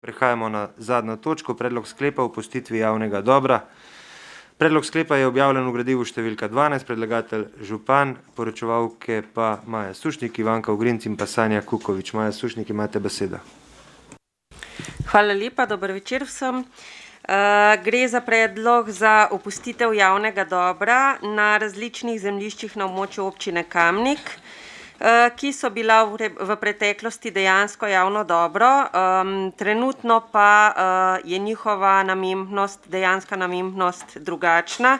Prehajamo na zadnjo točko, predlog sklepa o opustitvi javnega dobra. Predlog sklepa je objavljen v gradivu številka 12, predlagatelj župan, poročevalke pa Maja Sušnik, Ivanka Ogrinc in pa Sanja Kukovič. Maja Sušnik, imate besedo. Hvala lepa, dober večer vsem. Gre za predlog za opustitev javnega dobra na različnih zemljiščih na območju občine Kamnik, ki so bila v preteklosti dejansko javno dobro, trenutno pa je njihova namembnost, dejanska namembnost drugačna,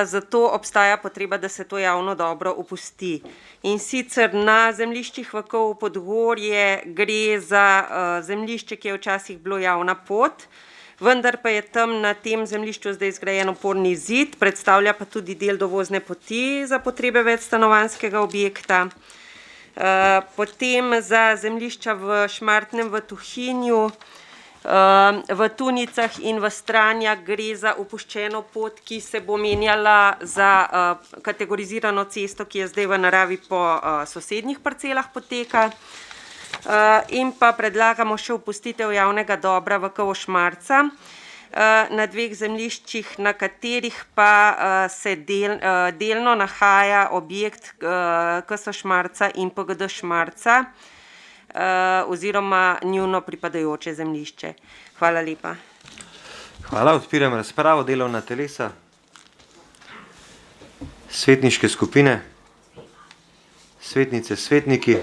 zato obstaja potreba, da se to javno dobro opusti. In sicer na zemljiščih v Podgorje gre za zemljišče, ki je včasih bilo javna pot, vendar pa je tam na tem zemljišču zdaj zgrajen oporni zid, predstavlja pa tudi del dovozne poti za potrebe večstanovanjskega objekta. Potem za zemljišča v Šmartnem, v Tuhinju, v Tunicah in v Stranjah gre za opuščeno pot, ki se bo menjala za kategorizirano cesto, ki je zdaj v naravi po sosednjih parcelah poteka. In pa predlagamo še opustitev javnega dobra v Šmarca na dveh zemljiščih, na katerih pa se delno nahaja objekt KS Šmarca in PGD Šmarca oziroma njuno pripadajoče zemljišče. Hvala lepa. Hvala, odpiram razpravo, delovna telesa, svetniške skupine, svetnice, svetniki.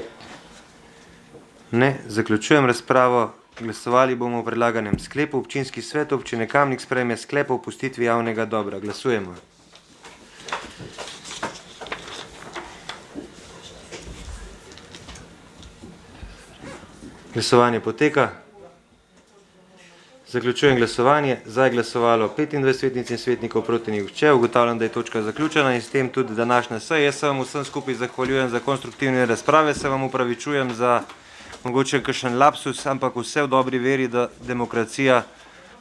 Ne, zaključujem razpravo. Glasovali bomo o predlaganem sklepu. Občinski svet občine Kamnik sprejme sklep o opustitvi javnega dobra. Glasujemo. Glasovanje poteka. Zaključujem glasovanje. Za je glasovalo 25 svetnic in svetnikov, proti nihče. Ugotavljam, da je točka zaključena in s tem tudi današnja seja. Jaz se vam vsem skupaj zahvaljujem za konstruktivne razprave, se vam upravičujem za mogoče kakšen lapsus, ampak vse v dobri veri, da demokracija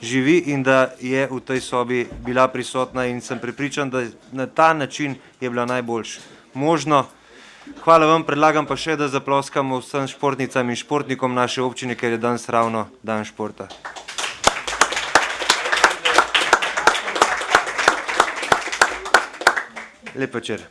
živi in da je v tej sobi bila prisotna in sem prepričan, da na ta način je bila najboljš možno. Hvala vam, predlagam pa še, da zaploskamo vsem športnicam in športnikom naše občine, ker je danes ravno dan športa. Lep večer.